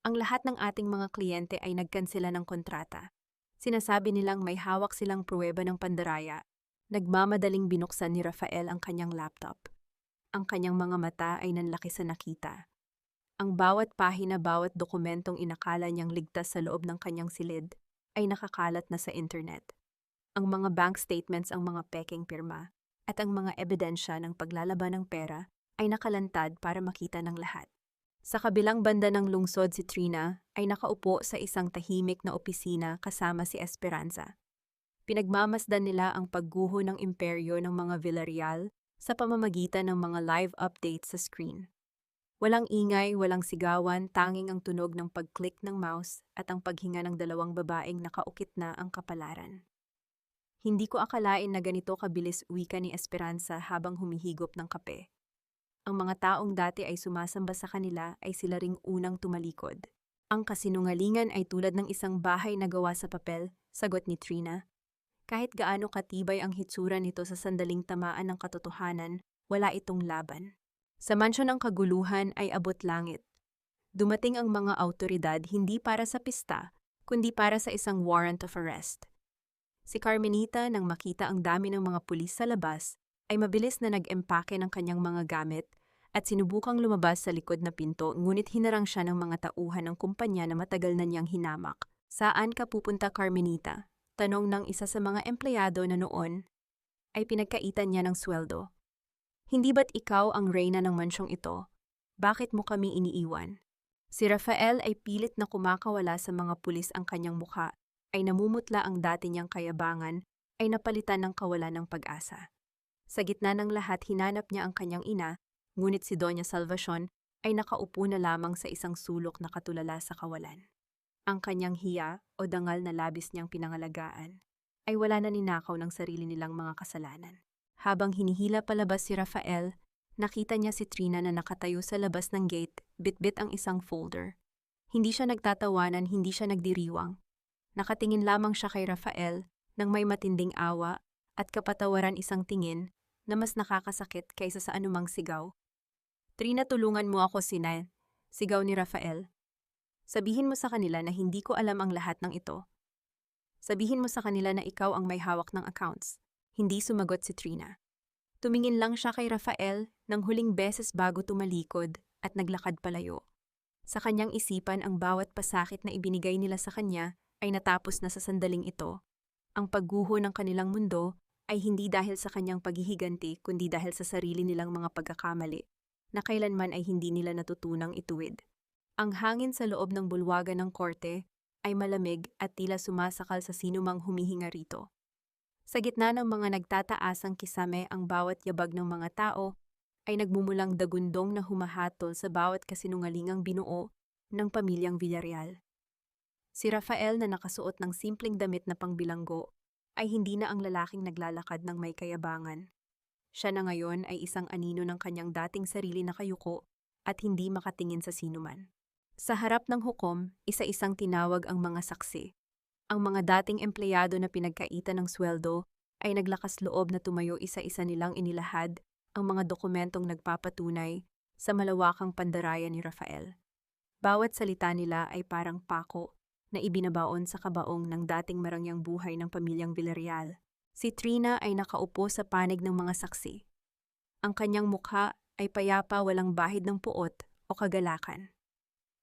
Ang lahat ng ating mga kliyente ay nagkansela ng kontrata. Sinasabi nilang may hawak silang pruweba ng pandaraya. Nagmamadaling binuksan ni Rafael ang kanyang laptop. Ang kanyang mga mata ay nanlaki sa nakita. Ang bawat pahina, bawat dokumentong inakala niyang ligtas sa loob ng kanyang silid ay nakakalat na sa internet. Ang mga bank statements, ang mga peking pirma, at ang mga ebidensya ng paglalaban ng pera ay nakalantad para makita ng lahat. Sa kabilang banda ng lungsod, si Trina ay nakaupo sa isang tahimik na opisina kasama si Esperanza. Pinagmamasdan nila ang pagguho ng imperyo ng mga Villarreal sa pamamagitan ng mga live updates sa screen. Walang ingay, walang sigawan, tanging ang tunog ng pag-click ng mouse at ang paghinga ng dalawang babaeng nakaukit na ang kapalaran. "Hindi ko akalain na ganito kabilis," wika ni Esperanza habang humihigop ng kape. Ang mga taong dati ay sumasamba sa kanila ay sila ring unang tumalikod. "Ang kasinungalingan ay tulad ng isang bahay na gawa sa papel," sagot ni Trina. Kahit gaano katibay ang hitsura nito, sa sandaling tamaan ng katotohanan, wala itong laban. Sa mansyon ng kaguluhan ay abot langit. Dumating ang mga awtoridad hindi para sa pista, kundi para sa isang warrant of arrest. Si Carmenita, nang makita ang dami ng mga pulis sa labas, ay mabilis na nag-empake ng kanyang mga gamit at sinubukang lumabas sa likod na pinto, ngunit hinarang siya ng mga tauhan ng kumpanya na matagal na niyang hinamak. "Saan ka pupunta, Carmenita?" tanong ng isa sa mga empleyado na noon ay pinagkaitan niya ng sweldo. "Hindi ba't ikaw ang reyna ng mansyong ito? Bakit mo kami iniiwan?" Si Rafael ay pilit na kumakawala sa mga pulis, ang kanyang mukha ay namumutla, ang dati niyang kayabangan ay napalitan ng kawalan ng pag-asa. Sa gitna ng lahat, hinanap niya ang kanyang ina, ngunit si Doña Salvacion ay nakaupo na lamang sa isang sulok na katulala sa kawalan. Ang kanyang hiya o dangal na labis niyang pinangalagaan ay wala na, ninakaw ng sarili nilang mga kasalanan. Habang hinihila palabas si Rafael, nakita niya si Trina na nakatayo sa labas ng gate, bitbit ang isang folder. Hindi siya nagtatawanan, hindi siya nagdiriwang. Nakatingin lamang siya kay Rafael nang may matinding awa at kapatawaran, isang tingin na mas nakakasakit kaysa sa anumang sigaw. "Trina, tulungan mo ako, Sina," sigaw ni Rafael. "Sabihin mo sa kanila na hindi ko alam ang lahat ng ito. Sabihin mo sa kanila na ikaw ang may hawak ng accounts." Hindi sumagot si Trina. Tumingin lang siya kay Rafael ng huling beses bago tumalikod at naglakad palayo. Sa kanyang isipan, ang bawat pasakit na ibinigay nila sa kanya ay natapos na sa sandaling ito. Ang pagguho ng kanilang mundo ay hindi dahil sa kanyang paghihiganti, kundi dahil sa sarili nilang mga pagkakamali na kailanman ay hindi nila natutunang ituwid. Ang hangin sa loob ng bulwagan ng korte ay malamig at tila sumasakal sa sinumang humihinga rito. Sa gitna ng mga nagtataasang kisame, ang bawat yabag ng mga tao ay nagmumulang dagundong na humahatol sa bawat kasinungalingang binuo ng pamilyang Villarreal. Si Rafael, na nakasuot ng simpleng damit na pangbilanggo, ay hindi na ang lalaking naglalakad ng may kayabangan. Siya na ngayon ay isang anino ng kanyang dating sarili na kayuko at hindi makatingin sa sinuman. Sa harap ng hukom, isa-isang tinawag ang mga saksi. Ang mga dating empleyado na pinagkaitan ng sweldo ay naglakas loob na tumayo, isa-isa nilang inilahad ang mga dokumentong nagpapatunay sa malawakang pandaraya ni Rafael. Bawat salita nila ay parang pako na ibinabaon sa kabaong ng dating marangyang buhay ng pamilyang Villarreal. Si Trina ay nakaupo sa panig ng mga saksi. Ang kanyang mukha ay payapa, walang bahid ng puot o kagalakan.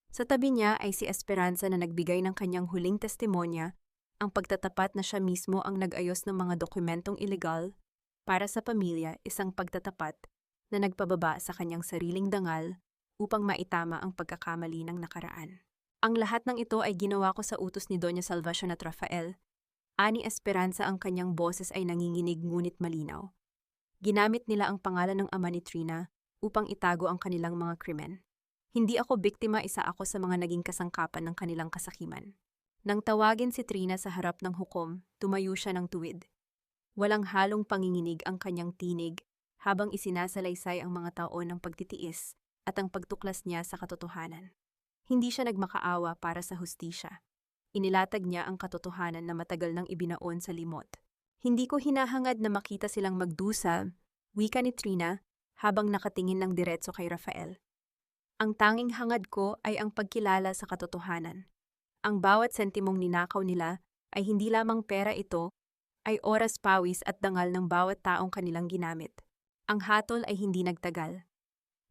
Sa tabi niya ay si Esperanza na nagbigay ng kanyang huling testimonya, ang pagtatapat na siya mismo ang nag-ayos ng mga dokumentong ilegal para sa pamilya, isang pagtatapat na nagpababa sa kanyang sariling dangal upang maitama ang pagkakamali ng nakaraan. "Ang lahat ng ito ay ginawa ko sa utos ni Doña Salvacion at Rafael." Ani Esperanza, ang kanyang boses ay nanginginig ngunit malinaw. "Ginamit nila ang pangalan ng ama ni Trina upang itago ang kanilang mga krimen. Hindi ako biktima, isa ako sa mga naging kasangkapan ng kanilang kasakiman." Nang tawagin si Trina sa harap ng hukom, tumayo siya ng tuwid. Walang halong panginginig ang kanyang tinig habang isinasalaysay ang mga taon ng pagtitiis at ang pagtuklas niya sa katotohanan. Hindi siya nagmakaawa para sa hustisya. Inilatag niya ang katotohanan na matagal nang ibinaon sa limot. Hindi ko hinahangad na makita silang magdusa, wika ni Trina habang nakatingin ng diretso kay Rafael. Ang tanging hangad ko ay ang pagkilala sa katotohanan. Ang bawat sentimong ninakaw nila ay hindi lamang pera, ito ay oras, pawis at dangal ng bawat taong kanilang ginamit. Ang hatol ay hindi nagtagal.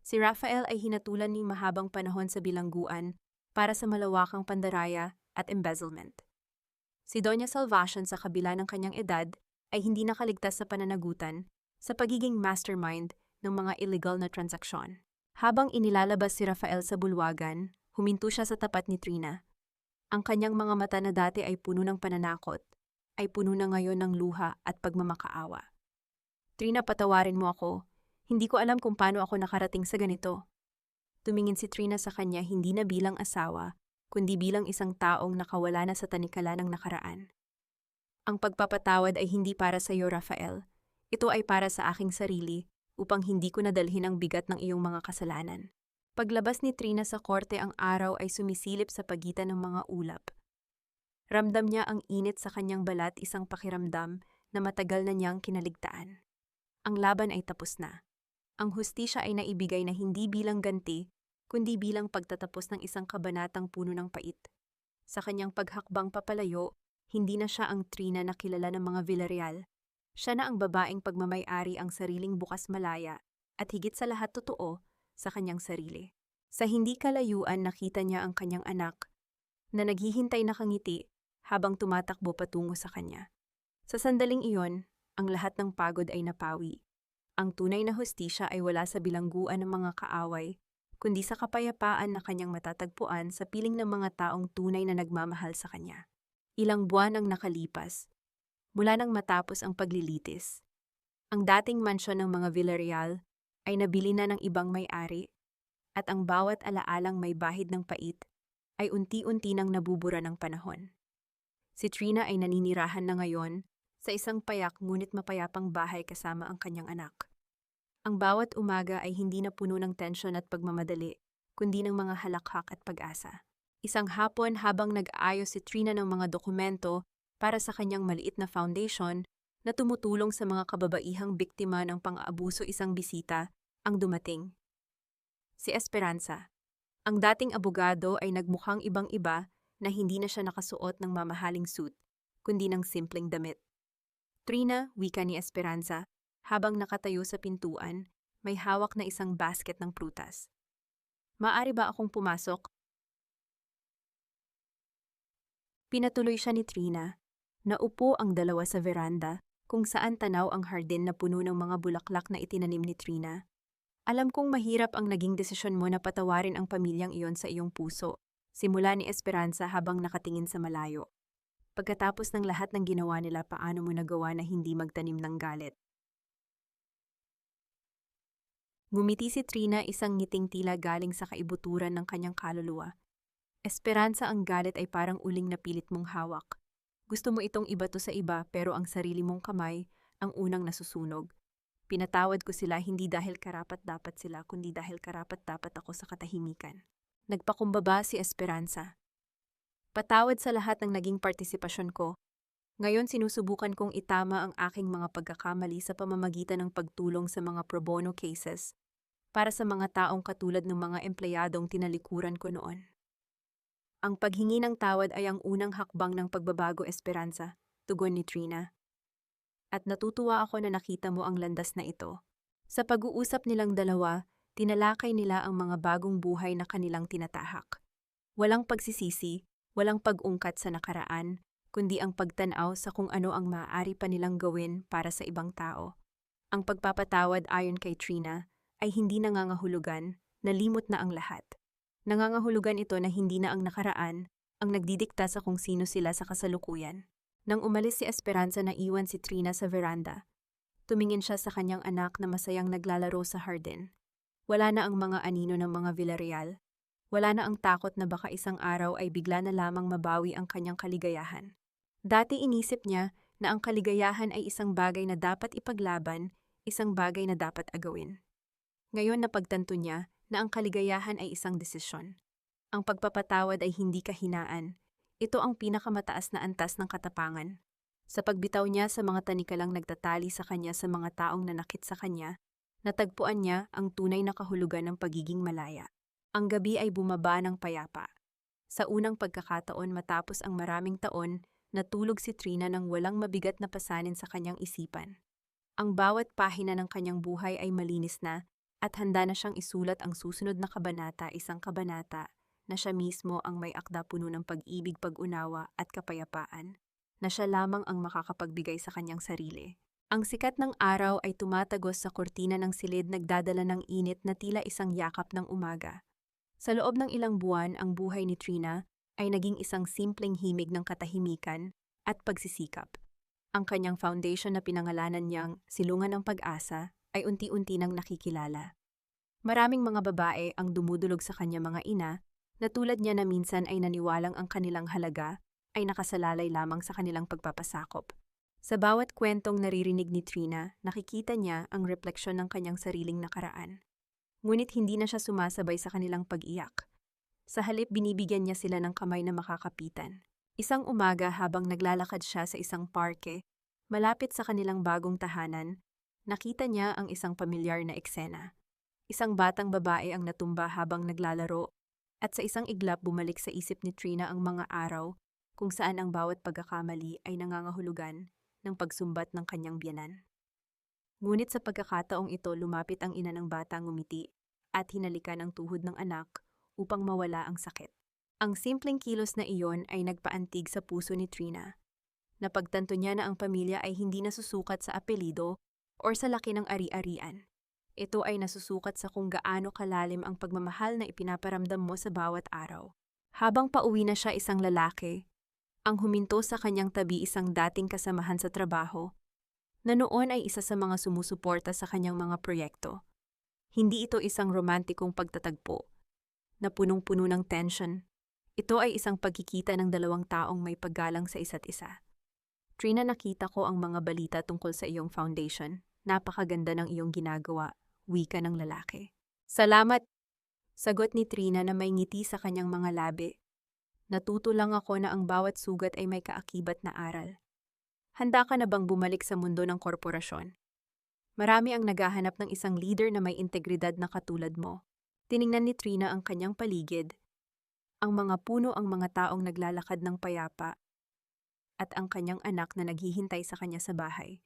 Si Rafael ay hinatulan ng mahabang panahon sa bilangguan para sa malawakang pandaraya at embezzlement. Si Doña Salvacion sa kabila ng kanyang edad ay hindi nakaligtas sa pananagutan sa pagiging mastermind ng mga illegal na transaksyon. Habang inilalabas si Rafael sa bulwagan, huminto siya sa tapat ni Trina. Ang kanyang mga mata na dati ay puno ng pananakot, ay puno na ngayon ng luha at pagmamakaawa. Trina, patawarin mo ako. Hindi ko alam kung paano ako nakarating sa ganito. Tumingin si Trina sa kanya hindi na bilang asawa, kundi bilang isang taong nakawala na sa tanikala ng nakaraan. Ang pagpapatawad ay hindi para sa iyo, Rafael. Ito ay para sa aking sarili upang hindi ko nadalhin ang bigat ng iyong mga kasalanan. Paglabas ni Trina sa korte, ang araw ay sumisilip sa pagitan ng mga ulap. Ramdam niya ang init sa kanyang balat, isang pakiramdam na matagal na niyang kinaligtaan. Ang laban ay tapos na. Ang hustisya ay naibigay na hindi bilang ganti, kundi bilang pagtatapos ng isang kabanatang puno ng pait. Sa kanyang paghakbang papalayo, hindi na siya ang Trina na kilala ng mga Villarreal. Siya na ang babaeng pagmamay-ari ang sariling bukas malaya at higit sa lahat totoo sa kanyang sarili. Sa hindi kalayuan, nakita niya ang kanyang anak na naghihintay nakangiti habang tumatakbo patungo sa kanya. Sa sandaling iyon, ang lahat ng pagod ay napawi. Ang tunay na hustisya ay wala sa bilangguan ng mga kaaway, kundi sa kapayapaan na kanyang matatagpuan sa piling ng mga taong tunay na nagmamahal sa kanya. Ilang buwan ang nakalipas, mula nang matapos ang paglilitis. Ang dating mansyon ng mga Villarreal ay nabili na ng ibang may-ari, at ang bawat alaalang may bahid ng pait ay unti-unti nang nabubura ng panahon. Si Trina ay naninirahan na ngayon sa isang payak ngunit mapayapang bahay kasama ang kanyang anak. Ang bawat umaga ay hindi na puno ng tensyon at pagmamadali, kundi ng mga halakhak at pag-asa. Isang hapon, habang nag-aayos si Trina ng mga dokumento para sa kanyang maliit na foundation na tumutulong sa mga kababaihang biktima ng pang-aabuso, isang bisita ang dumating. Si Esperanza. Ang dating abogado ay nagmukhang ibang-iba na hindi na siya nakasuot ng mamahaling suit, kundi ng simpleng damit. Trina, wika ni Esperanza, habang nakatayo sa pintuan, may hawak na isang basket ng prutas. Maaari ba akong pumasok? Pinatuloy siya ni Trina. Naupo ang dalawa sa veranda, kung saan tanaw ang hardin na puno ng mga bulaklak na itinanim ni Trina. Alam kong mahirap ang naging desisyon mo na patawarin ang pamilyang iyon sa iyong puso, simula ni Esperanza habang nakatingin sa malayo. Pagkatapos ng lahat ng ginawa nila, paano mo nagawa na hindi magtanim ng galit? Ngumiti si Trina, isang ngiting tila galing sa kaibuturan ng kanyang kaluluwa. Esperanza, ang galit ay parang uling na pilit mong hawak. Gusto mo itong ibato sa iba, pero ang sarili mong kamay ang unang nasusunog. Pinatawad ko sila hindi dahil karapat-dapat sila, kundi dahil karapat-dapat ako sa katahimikan. Nagpakumbaba si Esperanza. Patawad sa lahat ng naging partisipasyon ko. Ngayon sinusubukan kong itama ang aking mga pagkakamali sa pamamagitan ng pagtulong sa mga pro bono cases para sa mga taong katulad ng mga empleyadong tinalikuran ko noon. Ang paghingi ng tawad ay ang unang hakbang ng pagbabago, Esperanza, tugon ni Trina. At natutuwa ako na nakita mo ang landas na ito. Sa pag-uusap nilang dalawa, tinalakay nila ang mga bagong buhay na kanilang tinatahak. Walang pagsisisi, walang pag-ungkat sa nakaraan, kundi ang pagtanaw sa kung ano ang maaari pa nilang gawin para sa ibang tao. Ang pagpapatawad, ayon kay Trina, ay hindi nangangahulugan, nalimot na ang lahat. Nangangahulugan ito na hindi na ang nakaraan ang nagdidikta sa kung sino sila sa kasalukuyan. Nang umalis si Esperanza, naiwan si Trina sa veranda. Tumingin siya sa kanyang anak na masayang naglalaro sa hardin. Wala na ang mga anino ng mga Villarreal. Wala na ang takot na baka isang araw ay bigla na lamang mabawi ang kanyang kaligayahan. Dati inisip niya na ang kaligayahan ay isang bagay na dapat ipaglaban, isang bagay na dapat agawin. Ngayon napagtanto niya na ang kaligayahan ay isang desisyon. Ang pagpapatawad ay hindi kahinaan. Ito ang pinakamataas na antas ng katapangan. Sa pagbitaw niya sa mga tanikalang nagtatali sa kanya sa mga taong nanakit sa kanya, natagpuan niya ang tunay na kahulugan ng pagiging malaya. Ang gabi ay bumaba ng payapa. Sa unang pagkakataon matapos ang maraming taon, natulog si Trina ng walang mabigat na pasanin sa kanyang isipan. Ang bawat pahina ng kanyang buhay ay malinis na at handa na siyang isulat ang susunod na kabanata, isang kabanata na siya mismo ang may akda puno ng pag-ibig, pag-unawa at kapayapaan, na siya lamang ang makakapagbigay sa kanyang sarili. Ang sikat ng araw ay tumatagos sa kurtina ng silid, nagdadala ng init na tila isang yakap ng umaga. Sa loob ng ilang buwan, ang buhay ni Trina ay naging isang simpleng himig ng katahimikan at pagsisikap. Ang kanyang foundation na pinangalanan niyang Silungan ng Pag-asa ay unti-unti nang nakikilala. Maraming mga babae ang dumudulog sa kanya, mga ina, na tulad niya na minsan ay naniwalang ang kanilang halaga ay nakasalalay lamang sa kanilang pagpapasakop. Sa bawat kwentong naririnig ni Trina, nakikita niya ang refleksyon ng kanyang sariling nakaraan. Ngunit hindi na siya sumasabay sa kanilang pag-iyak. Sa halip, binibigyan niya sila ng kamay na makakapitan. Isang umaga habang naglalakad siya sa isang parke, malapit sa kanilang bagong tahanan, nakita niya ang isang pamilyar na eksena. Isang batang babae ang natumba habang naglalaro, at sa isang iglap bumalik sa isip ni Trina ang mga araw kung saan ang bawat pagkakamali ay nangangahulugan ng pagsumbat ng kanyang biyenan. Ngunit sa pagkakataong ito, lumapit ang ina ng bata, ngumiti at hinalikan ang tuhod ng anak upang mawala ang sakit. Ang simpleng kilos na iyon ay nagpaantig sa puso ni Trina. Napagtanto niya na ang pamilya ay hindi nasusukat sa apelido o sa laki ng ari-arian. Ito ay nasusukat sa kung gaano kalalim ang pagmamahal na ipinaparamdam mo sa bawat araw. Habang pauwi na siya, isang lalaki ang huminto sa kanyang tabi, isang dating kasamahan sa trabaho, na noon ay isa sa mga sumusuporta sa kanyang mga proyekto. Hindi ito isang romantikong pagtatagpo na punong-puno ng tension. Ito ay isang pagkikita ng dalawang taong may paggalang sa isa't isa. Trina, nakita ko ang mga balita tungkol sa iyong foundation. Napakaganda ng iyong ginagawa, wika ng lalaki. Salamat, sagot ni Trina na may ngiti sa kanyang mga labi. Natuto lang ako na ang bawat sugat ay may kaakibat na aral. Handa ka na bang bumalik sa mundo ng korporasyon? Marami ang naghahanap ng isang leader na may integridad na katulad mo. Tiningnan ni Trina ang kanyang paligid, ang mga puno, ang mga taong naglalakad ng payapa, at ang kanyang anak na naghihintay sa kanya sa bahay.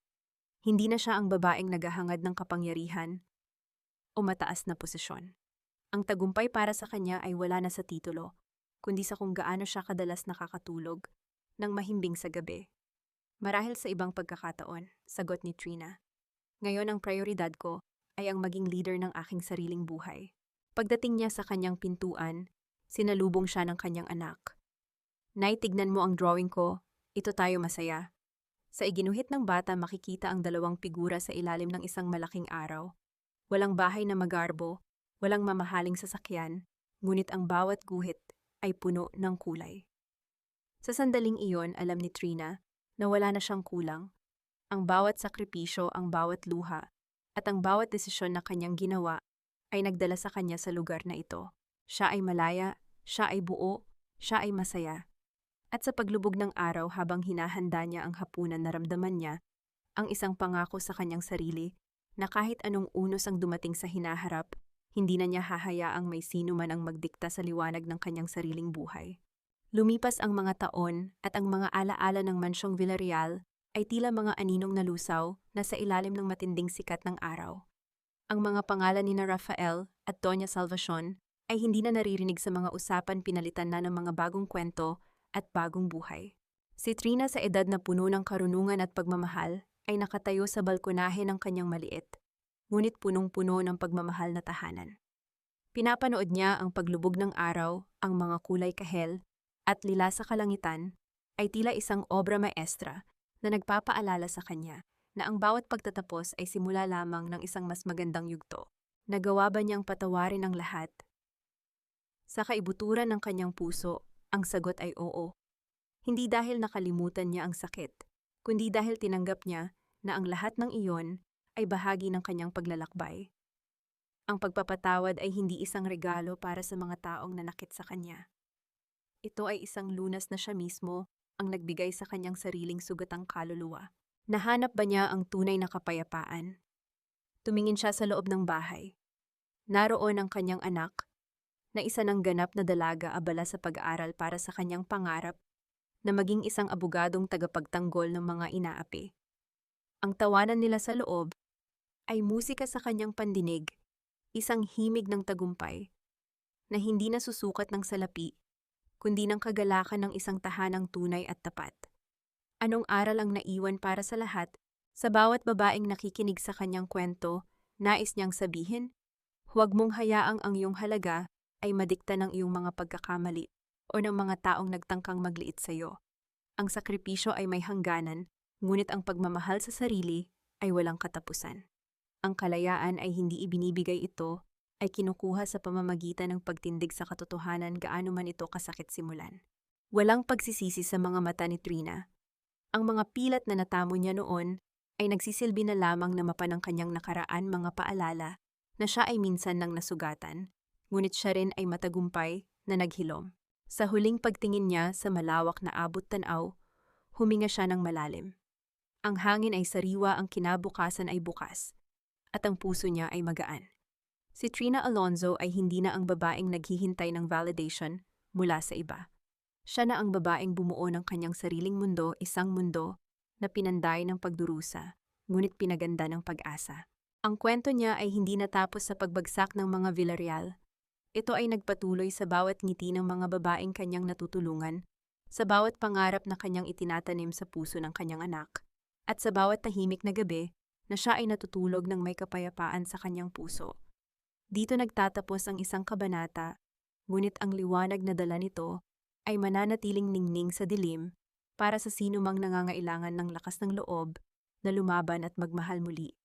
Hindi na siya ang babaeng naghahangad ng kapangyarihan o mataas na posisyon. Ang tagumpay para sa kanya ay wala na sa titulo, kundi sa kung gaano siya kadalas nakakatulog ng mahimbing sa gabi. Marahil sa ibang pagkakataon, sagot ni Trina. Ngayon ang prioridad ko ay ang maging leader ng aking sariling buhay. Pagdating niya sa kanyang pintuan, sinalubong siya ng kanyang anak. Nay, tignan mo ang drawing ko, ito tayo masaya. Sa iginuhit ng bata, makikita ang dalawang figura sa ilalim ng isang malaking araw. Walang bahay na magarbo, walang mamahaling sasakyan, ngunit ang bawat guhit ay puno ng kulay. Sa sandaling iyon, alam ni Trina na wala na siyang kulang. Ang bawat sakripisyo, ang bawat luha, at ang bawat desisyon na kanyang ginawa ay nagdala sa kanya sa lugar na ito. Siya ay malaya, siya ay buo, siya ay masaya. At sa paglubog ng araw, habang hinahanda niya ang hapunan, naramdaman niya ang isang pangako sa kanyang sarili na kahit anong unos ang dumating sa hinaharap, hindi na niya hahayaang may sino man ang magdikta sa liwanag ng kanyang sariling buhay. Lumipas ang mga taon at ang mga alaala ng mansyong Villarreal ay tila mga aninong nalusaw na sa ilalim ng matinding sikat ng araw. Ang mga pangalan ni Rafael at Doña Salvacion ay hindi na naririnig sa mga usapan, pinalitan na ng mga bagong kwento at bagong buhay. Si Trina, sa edad na puno ng karunungan at pagmamahal, ay nakatayo sa balkonahe ng kanyang maliit, ngunit punong-puno ng pagmamahal na tahanan. Pinapanood niya ang paglubog ng araw, ang mga kulay kahel at lila sa kalangitan ay tila isang obra maestra na nagpapaalala sa kanya na ang bawat pagtatapos ay simula lamang ng isang mas magandang yugto. Nagawa ba niyang patawarin ang lahat? Sa kaibuturan ng kanyang puso, ang sagot ay oo. Hindi dahil nakalimutan niya ang sakit, kundi dahil tinanggap niya na ang lahat ng iyon ay bahagi ng kanyang paglalakbay. Ang pagpapatawad ay hindi isang regalo para sa mga taong nanakit sa kanya. Ito ay isang lunas na siya mismo ang nagbigay sa kanyang sariling sugatang kaluluwa. Nahanap ba niya ang tunay na kapayapaan? Tumingin siya sa loob ng bahay. Naroon ang kanyang anak, na isa ng ganap na dalaga abala sa pag-aaral para sa kanyang pangarap na maging isang abogadong tagapagtanggol ng mga inaapi. Ang tawanan nila sa loob ay musika sa kanyang pandinig, isang himig ng tagumpay na hindi nasusukat ng salapi, kundi ng kagalakan ng isang tahanang tunay at tapat. Anong aral ang naiwan para sa lahat? Sa bawat babaeng nakikinig sa kanyang kwento, nais niyang sabihin, huwag mong hayaang ang iyong halaga ay madikta ng iyong mga pagkakamali o ng mga taong nagtangkang magliit sa iyo. Ang sakripisyo ay may hangganan, ngunit ang pagmamahal sa sarili ay walang katapusan. Ang kalayaan ay hindi ibinibigay, ito ay kinukuha sa pamamagitan ng pagtindig sa katotohanan, gaano man ito kasakit simulan. Walang pagsisisi sa mga mata ni Trina. Ang mga pilat na natamo niya noon ay nagsisilbi na lamang na mapa ng kanyang nakaraan, mga paalala na siya ay minsan nang nasugatan, ngunit siya rin ay matagumpay na naghilom. Sa huling pagtingin niya sa malawak na abot-tanaw, huminga siya ng malalim. Ang hangin ay sariwa, ang kinabukasan ay bukas, at ang puso niya ay magaan. Si Trina Alonzo ay hindi na ang babaeng naghihintay ng validation mula sa iba. Siya na ang babaeng bumuo ng kanyang sariling mundo, isang mundo na pinanday ng pagdurusa, ngunit pinaganda ng pag-asa. Ang kwento niya ay hindi natapos sa pagbagsak ng mga Villarreal. Ito ay nagpatuloy sa bawat ngiti ng mga babaeng kanyang natutulungan, sa bawat pangarap na kanyang itinatanim sa puso ng kanyang anak, at sa bawat tahimik na gabi na siya ay natutulog ng may kapayapaan sa kanyang puso. Dito nagtatapos ang isang kabanata, ngunit ang liwanag na dala nito ay mananatiling ningning sa dilim para sa sinumang nangangailangan ng lakas ng loob na lumaban at magmahal muli.